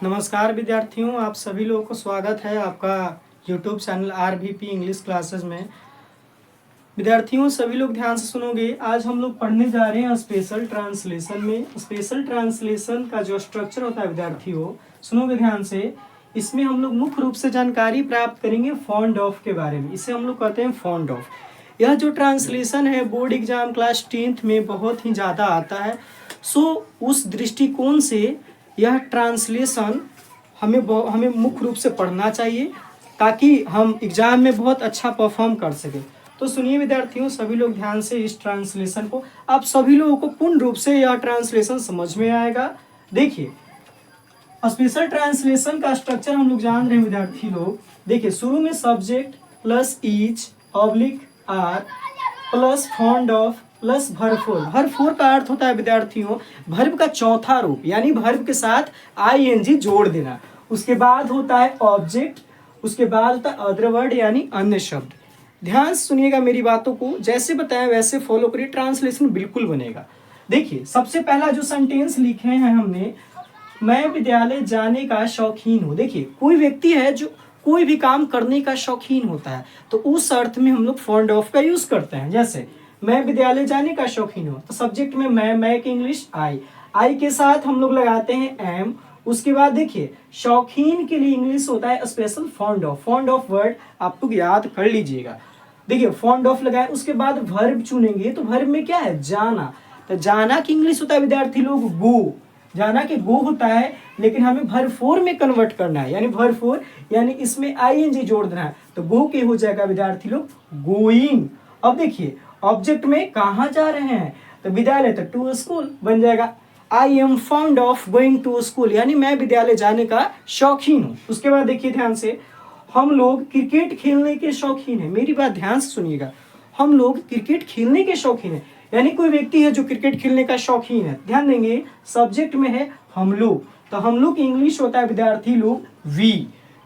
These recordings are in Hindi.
नमस्कार विद्यार्थियों, आप सभी लोगों को स्वागत है आपका YouTube channel RVP English classes में। विद्यार्थियों सभी लोग ध्यान से सुनोगे। आज हम लोग पढ़ने जा रहे हैं स्पेशल ट्रांसलेशन में। स्पेशल ट्रांसलेशन का जो स्ट्रक्चर होता है विद्यार्थियों, सुनोगे ध्यान से। इसमें हम लोग मुख्य रूप से जानकारी प्राप्त करेंगे फॉन्ड ऑफ के बारे में। इसे हम लोग कहते हैं फॉन्ड ऑफ। यह जो ट्रांसलेशन है बोर्ड एग्जाम क्लास 10th में बहुत ही ज़्यादा आता है। उस दृष्टिकोण से यह ट्रांसलेशन हमें मुख्य रूप से पढ़ना चाहिए ताकि हम एग्जाम में बहुत अच्छा परफॉर्म कर सकें। तो सुनिए विद्यार्थियों, सभी लोग ध्यान से इस ट्रांसलेशन को, आप सभी लोगों को पूर्ण रूप से यह ट्रांसलेशन समझ में आएगा। देखिए, स्पेशल ट्रांसलेशन का स्ट्रक्चर हम लोग जान रहे हैं विद्यार्थी लोग। देखिए, शुरू में subject plus is oblique are plus fond of plus verb four. Verb four का अर्थ होता है विद्यार्थियों वर्ब का चौथा रूप, यानी वर्ब के साथ आईएनजी जोड़ देना। उसके बाद होता है ऑब्जेक्ट, उसके बाद होता है अदर वर्ड यानी अन्य शब्द। ध्यान से सुनिएगा मेरी बातों को, जैसे बताएं वैसे फॉलो करिए, ट्रांसलेशन बिल्कुल बनेगा। देखिए, सबसे पहला जो सेंटेंस लिखे हैं हमने, मैं विद्यालय जाने का शौकीन हूँ। देखिए, कोई व्यक्ति है जो कोई भी काम करने का शौकीन होता है, तो उस अर्थ में हम लोग फॉन्ड ऑफ का यूज करते हैं। जैसे मैं विद्यालय जाने का शौकीन हूँ, तो सब्जेक्ट में मैं की इंग्लिश आई के साथ हम लोग लगाते हैं एम। उसके बाद देखिए, शौकीन के लिए इंग्लिश होता है special fond of. Fond of word आप लोग याद कर लीजिएगा। देखिए, फॉन्ड ऑफ लगाए, उसके बाद वर्ब चुनेंगे, तो वर्ब में क्या है, जाना। तो जाना की इंग्लिश होता है विद्यार्थी लोग गो। जाना के गो होता है, लेकिन हमें वर्ब फोर में कन्वर्ट करना है, यानी वर्ब फोर यानी इसमें आईएनजी जोड़ देना है, तो गो के हो जाएगा विद्यार्थी लोग गोइंग। अब देखिए, ऑब्जेक्ट में कहाँ जा रहे हैं, तो विद्यालय, तो टू स्कूल बन जाएगा। I am fond of going to school, यानी मैं विद्यालय जाने का शौकीन हूँ। उसके बाद देखिए ध्यान से, हम लोग क्रिकेट खेलने के शौकीन है। मेरी बात ध्यान से सुनिएगा, हम लोग क्रिकेट खेलने के शौकीन है, यानी कोई व्यक्ति है जो क्रिकेट खेलने का शौकीन है। ध्यान देंगे, सब्जेक्ट में है हम लोग, तो हम लोग इंग्लिश होता है विद्यार्थी लोग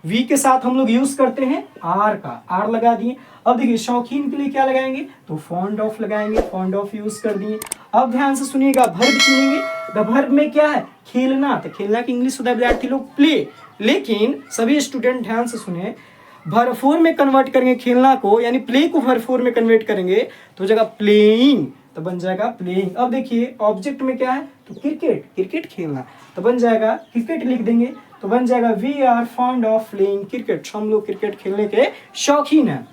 वी के साथ हम लोग यूज करते हैं आर का, आर लगा दिए। अब देखिए, शौकीन के लिए क्या लगाएंगे, तो फॉन्ड ऑफ लगाएंगे, फॉन्ड ऑफ यूज कर दिए। अब ध्यान से सुनिएगा, वर्ब चुनेंगे, द वर्ब में क्या है, खेलना, तो खेलना की इंग्लिश होता है विद्यार्थी लोग प्ले। लेकिन सभी स्टूडेंट ध्यान से सुने, वर्ब फोर में कन्वर्ट करेंगे खेलना को, यानी प्ले को वर्ब फोर में कन्वर्ट करेंगे तो जगह प्लेइंग, तो बन जाएगा प्लेइंग। अब देखिए, ऑब्जेक्ट में क्या है, तो क्रिकेट खेलना, तो बन जाएगा क्रिकेट लिख देंगे, तो बन जाएगा we are fond of playing cricket. हम लोग क्रिकेट खेलने के शौकीन है।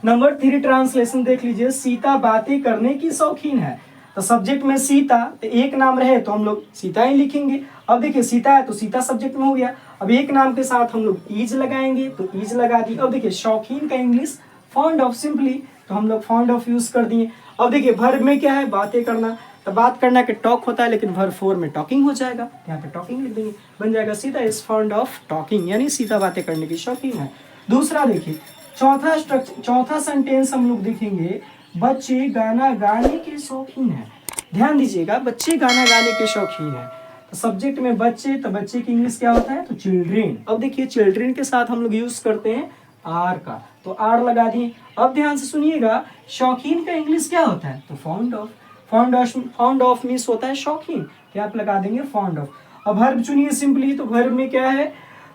नंबर 3 ट्रांसलेशन देख लीजिए, सीता बातें करने की शौकीन है। तो सब्जेक्ट में सीता, तो एक नाम रहे तो हम लोग सीता ही लिखेंगे। अब देखिए, सीता है तो सीता सब्जेक्ट में हो गया। अब एक नाम के साथ हम लोग ईज लगाएंगे, तो ईज लगा दी। अब देखिए, शौकीन का इंग्लिश फॉन्ड ऑफ सिंपली, तो हम लोग फॉन्ड ऑफ यूज कर दिए। अब देखिए, वर्ब में क्या है, बातें करना, तो बात करना के टॉक होता है, लेकिन वर्ब फोर में टॉकिंग हो जाएगा, यहाँ पे टॉकिंग लिख देंगे, बन जाएगा Sita is fond of talking, यानी सीता बातें करने की शौकीन है। दूसरा देखिए, चौथा सेंटेंस हम लोग देखेंगे, बच्चे गाना गाने के शौकीन है। ध्यान दीजिएगा, बच्चे गाना गाने के शौकीन है, तो सब्जेक्ट में बच्चे, तो बच्चे की इंग्लिश क्या होता है, तो चिल्ड्रेन। अब देखिए, चिल्ड्रेन के साथ हम लोग यूज करते हैं आर का, तो आर लगा दिए। अब ध्यान से सुनिएगा, शौकीन का इंग्लिश क्या होता है, तो fond of. Fond of means होता है शौकीन, क्या आप लगा देंगे फॉन्ड ऑफ। अब वर्ब चुनिए सिंपली, तो वर्ब में क्या है,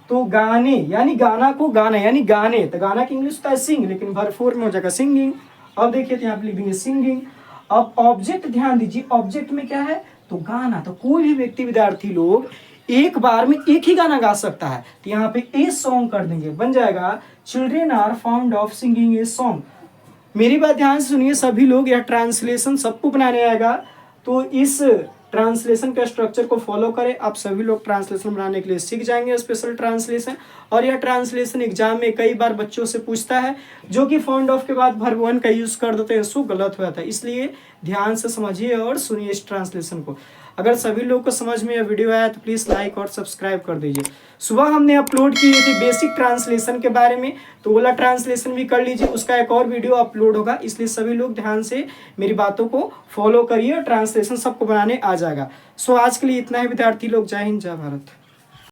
तो गाने, यानी गाना को गाना, यानी गाने, तो गाना की इंग्लिश होता है सिंग, लेकिन वर्ब फोर में हो जाएगा सिंगिंग। अब देखिए, तो यहाँ पे लिख देंगे सिंगिंग। अब ऑब्जेक्ट ध्यान दीजिए, ऑब्जेक्ट में क्या है, तो गाना, तो कोई भी व्यक्ति विद्यार्थी लोग एक बार में एक ही गाना गा सकता है, तो यहाँ पे ए सॉन्ग कर देंगे, बन जाएगा children are fond of singing a song. मेरी बात ध्यान से सुनिए सभी लोग, यह ट्रांसलेशन सबको बनाने आएगा, तो इस ट्रांसलेशन का स्ट्रक्चर को फॉलो करें। आप सभी लोग ट्रांसलेशन बनाने के लिए सीख जाएंगे स्पेशल ट्रांसलेशन। और यह ट्रांसलेशन एग्जाम में कई बार बच्चों से पूछता है, जो कि फॉन्ड ऑफ के बाद वर्ब वन का यूज कर देते हैं, सो गलत हो जाता है। इसलिए ध्यान से समझिए और सुनिए इस ट्रांसलेशन को। अगर सभी लोग को समझ में यह वीडियो आया तो प्लीज़ लाइक और सब्सक्राइब कर दीजिए। सुबह हमने अपलोड की थी बेसिक ट्रांसलेशन के बारे में, तो वाला ट्रांसलेशन भी कर लीजिए, उसका एक और वीडियो अपलोड होगा। इसलिए सभी लोग ध्यान से मेरी बातों को फॉलो करिए और ट्रांसलेशन सबको बनाने आ जाएगा। सो आज के लिए इतना ही विद्यार्थी लोग। जय हिंद, जय भारत।